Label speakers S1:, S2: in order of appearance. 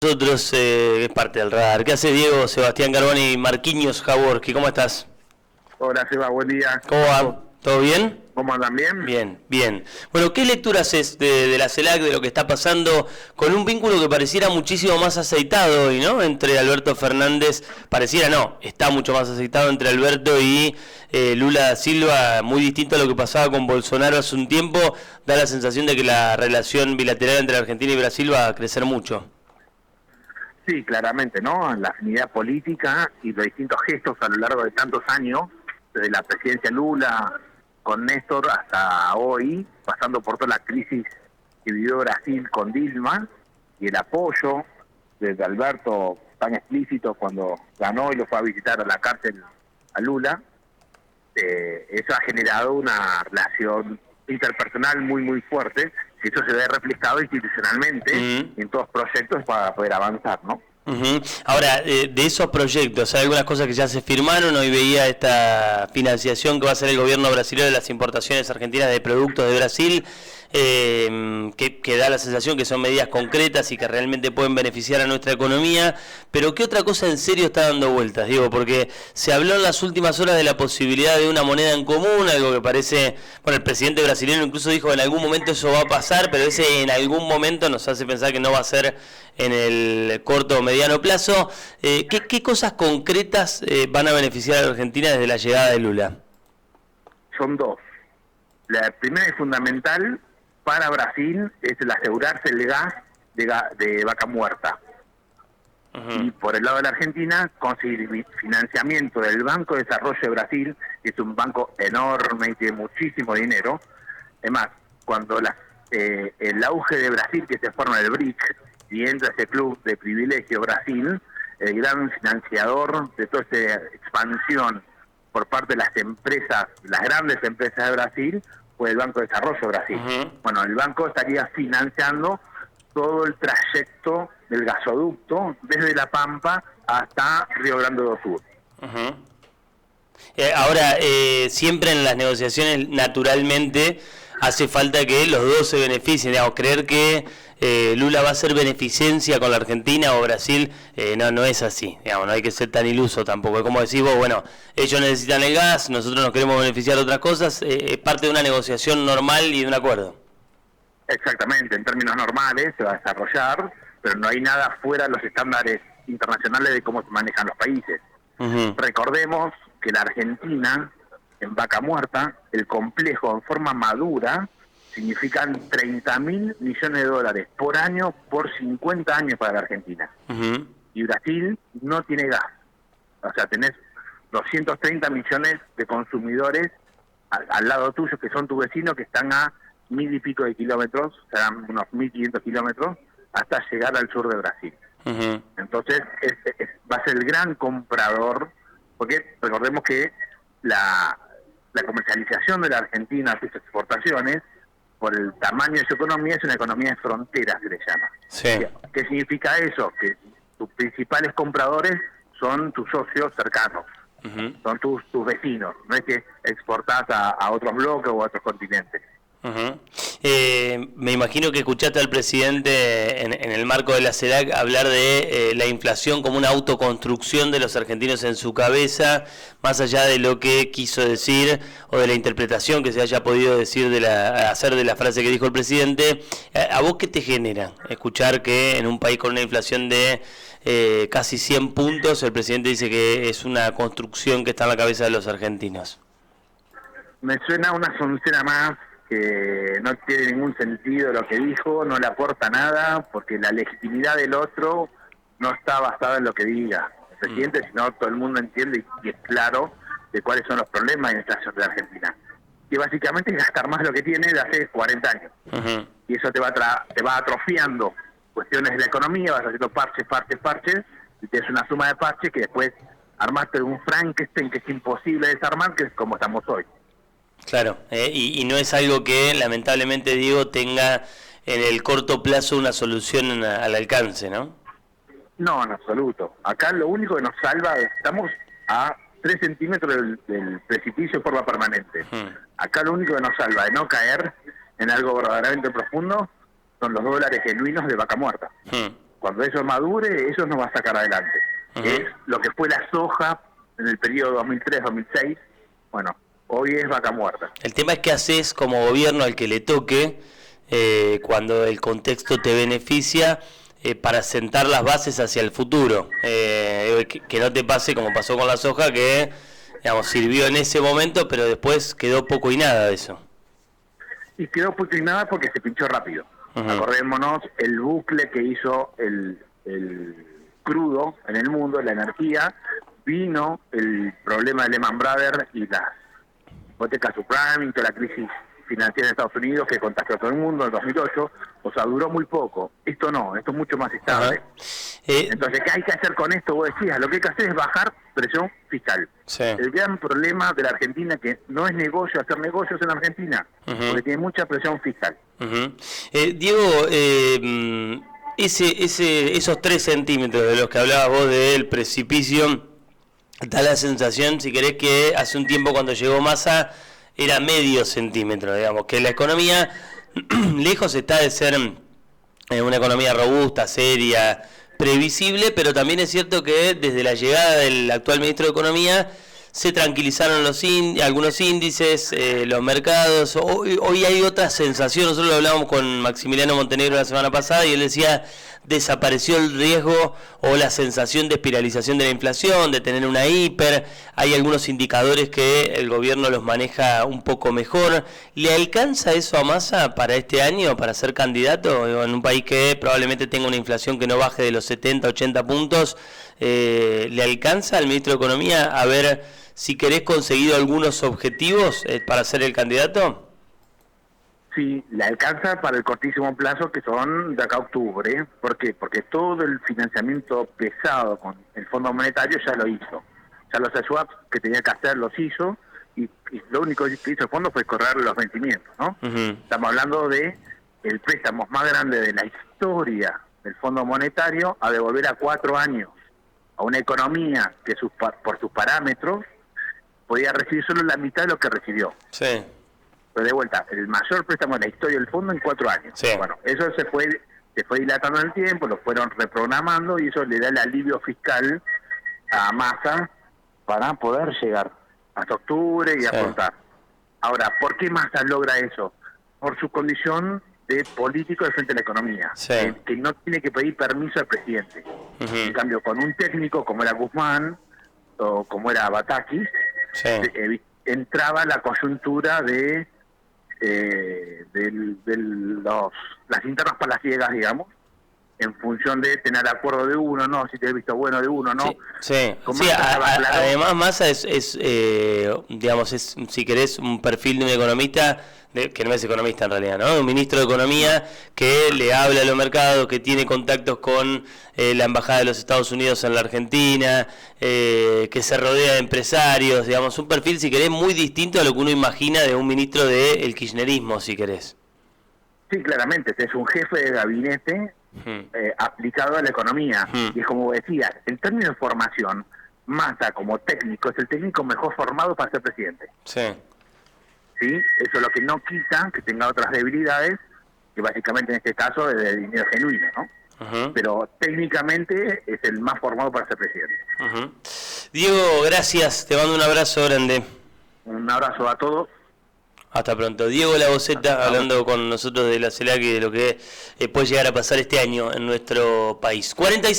S1: Nosotros, es parte del radar. ¿Qué hace Diego, Sebastián Carboni y Marquinhos Jaworski? ¿Cómo estás?
S2: Hola, Seba, buen día.
S1: ¿Cómo va? ¿Todo bien?
S2: ¿Cómo andan? ¿Bien?
S1: Bien, bien. Bueno, ¿qué lectura haces de la CELAC, de lo que está pasando con un vínculo que pareciera muchísimo más aceitado hoy, ¿no? Entre Alberto Fernández, pareciera no, está mucho más aceitado entre Alberto y Lula da Silva, muy distinto a lo que pasaba con Bolsonaro hace un tiempo, da la sensación de que la relación bilateral entre Argentina y Brasil va a crecer mucho.
S2: Sí, claramente, ¿no? La afinidad política y los distintos gestos a lo largo de tantos años, desde la presidencia Lula con Néstor hasta hoy, pasando por toda la crisis que vivió Brasil con Dilma y el apoyo desde Alberto tan explícito cuando ganó y lo fue a visitar a la cárcel a Lula, eso ha generado una relación interpersonal muy fuerte, y eso se ve reflejado institucionalmente en todos los proyectos para poder avanzar, ¿no?
S1: Ahora, de esos proyectos, hay algunas cosas que ya se firmaron. Hoy veía esta financiación que va a hacer el gobierno brasileño de las importaciones argentinas de productos de Brasil, que da la sensación que son medidas concretas y que realmente pueden beneficiar a nuestra economía. Pero ¿qué otra cosa en serio está dando vueltas? Digo, porque se habló en las últimas horas de la posibilidad de una moneda en común, algo que parece, bueno, el presidente brasileño incluso dijo que en algún momento eso va a pasar, pero ese en algún momento nos hace pensar que no va a ser en el corto o mediano plazo. ¿Qué cosas concretas van a beneficiar a la Argentina desde la llegada de Lula?
S2: Son dos. La primera y fundamental para Brasil es el asegurarse el gas de Vaca Muerta. Y por el lado de la Argentina, conseguir financiamiento del Banco de Desarrollo de Brasil, que es un banco enorme y tiene muchísimo dinero. Es más, cuando el auge de Brasil, que se forma el BRIC, y entra ese club de privilegio Brasil, el gran financiador de toda esta expansión por parte de las empresas, las grandes empresas de Brasil, fue el Banco de Desarrollo de Brasil. Bueno, el banco estaría financiando todo el trayecto del gasoducto desde La Pampa hasta Río Grande do Sul.
S1: Ahora, siempre en las negociaciones, naturalmente, hace falta que los dos se beneficien. Digamos, creer que Lula va a hacer beneficencia con la Argentina o Brasil, no es así. Digamos, no hay que ser tan iluso tampoco. Es como decís vos, bueno, ellos necesitan el gas, nosotros nos queremos beneficiar de otras cosas. Es parte de una negociación normal y de un acuerdo.
S2: Exactamente, en términos normales se va a desarrollar, pero no hay nada fuera de los estándares internacionales de cómo se manejan los países. Recordemos que la Argentina, en Vaca Muerta, el complejo en forma madura, significan 30.000 millones de dólares por año por 50 años para la Argentina. Y Brasil no tiene gas. O sea, tenés 230 millones de consumidores al lado tuyo, que son tus vecinos, que están a 1.000 y pico de kilómetros, serán unos 1.500 kilómetros, hasta llegar al sur de Brasil. Entonces, va a ser el gran comprador, porque recordemos que la comercialización de la Argentina, sus exportaciones, por el tamaño de su economía, es una economía de frontera, se le llama.
S1: Sí.
S2: ¿Qué significa eso? Que tus principales compradores son tus socios cercanos, son tus vecinos, no es que exportás a otros bloques o a otros continentes.
S1: Me imagino que escuchaste al presidente en el marco de la CELAC hablar de la inflación como una autoconstrucción de los argentinos en su cabeza, más allá de lo que quiso decir o de la interpretación que se haya podido decir hacer de la frase que dijo el presidente. ¿A vos qué te genera escuchar que en un país con una inflación de casi 100 puntos el presidente dice que es una construcción que está en la cabeza de los argentinos?
S2: Me suena una soncera más, que no tiene ningún sentido lo que dijo, no le aporta nada, porque la legitimidad del otro no está basada en lo que diga el presidente, sino todo el mundo entiende y es claro de cuáles son los problemas en la inflación de Argentina. Que básicamente es gastar más de lo que tiene de hace 40 años. Y eso te va atrofiando cuestiones de la economía, vas haciendo parches, y tienes una suma de parches que después armaste un Frankenstein que es imposible desarmar, que es como estamos hoy.
S1: Claro, y no es algo que lamentablemente, Diego, tenga en el corto plazo una solución al alcance, ¿no?
S2: No, en absoluto. Acá lo único que nos salva, estamos a 3 centímetros del precipicio de forma permanente. Acá lo único que nos salva de no caer en algo verdaderamente profundo son los dólares genuinos de Vaca Muerta. Cuando eso madure, eso nos va a sacar adelante. Es lo que fue la soja en el periodo 2003-2006, bueno, hoy es vaca muerta.
S1: El tema es qué haces como gobierno al que le toque, cuando el contexto te beneficia, para sentar las bases hacia el futuro. Que no te pase como pasó con la soja, que digamos sirvió en ese momento, pero después quedó poco y nada de eso.
S2: Y quedó poco y nada porque se pinchó rápido. Acordémonos el bucle que hizo el crudo en el mundo, la energía, vino el problema de Lehman Brothers y las hipotecas subprime, toda la crisis financiera en Estados Unidos que contagió a todo el mundo en el 2008, o sea, duró muy poco. Esto no, esto es mucho más estable. Entonces, ¿qué hay que hacer con esto? Vos decías, lo que hay que hacer es bajar presión fiscal.
S1: Sí.
S2: El gran problema de la Argentina que no es negocio hacer negocios en Argentina, porque tiene mucha presión fiscal.
S1: Diego, esos 3 centímetros de los que hablabas vos del precipicio, da la sensación, si querés, que hace un tiempo cuando llegó Massa era medio centímetro, digamos, que la economía lejos está de ser una economía robusta, seria, previsible, pero también es cierto que desde la llegada del actual ministro de Economía se tranquilizaron algunos índices, los mercados. Hoy hay otra sensación. Nosotros lo hablábamos con Maximiliano Montenegro la semana pasada y él decía, desapareció el riesgo o la sensación de espiralización de la inflación, de tener una hiper. Hay algunos indicadores que el gobierno los maneja un poco mejor. ¿Le alcanza eso a Massa para este año, para ser candidato en un país que probablemente tenga una inflación que no baje de los 70, 80 puntos? ¿Le alcanza al ministro de Economía a ver si querés conseguido algunos objetivos para ser el candidato?
S2: Sí, le alcanza para el cortísimo plazo que son de acá a octubre. ¿Por qué? Porque todo el financiamiento pesado con el Fondo Monetario ya lo hizo. Ya los swaps que tenía que hacer los hizo y lo único que hizo el fondo fue correr los vencimientos, ¿no? Estamos hablando de el préstamo más grande de la historia del Fondo Monetario a devolver a 4 años a una economía que por sus parámetros podía recibir solo la mitad de lo que recibió.
S1: Sí.
S2: Pero de vuelta, el mayor préstamo de la historia del fondo en 4 años.
S1: Sí.
S2: Bueno, eso se fue dilatando en el tiempo, lo fueron reprogramando y eso le da el alivio fiscal a Massa para poder llegar hasta octubre y afrontar. Ahora, ¿por qué Massa logra eso? Por su condición de político de frente a la economía, que no tiene que pedir permiso al presidente. En cambio, con un técnico como era Guzmán o como era Batakis, entraba la coyuntura de las internas palaciegas, digamos, en función de tener acuerdo de uno, no, si te he visto bueno de uno, no.
S1: Además Massa digamos, es, si querés, un perfil de un economista, que no es economista en realidad, ¿no? Un ministro de Economía que le habla a los mercados, que tiene contactos con la Embajada de los Estados Unidos en la Argentina, que se rodea de empresarios, digamos, un perfil, si querés, muy distinto a lo que uno imagina de un ministro del kirchnerismo, si querés.
S2: Sí, claramente, es un jefe de gabinete aplicado a la economía. Y es como decías, en términos de formación, Massa como técnico es el técnico mejor formado para ser presidente. ¿Sí? Eso es lo que no quita que tenga otras debilidades, que básicamente en este caso es de dinero genuino, ¿no? Pero técnicamente es el más formado para ser presidente.
S1: Diego, gracias, te mando un abrazo grande.
S2: Un abrazo a todos.
S1: Hasta pronto. Diego Lagoseta hablando con nosotros de la CELAC y de lo que puede llegar a pasar este año en nuestro país. 46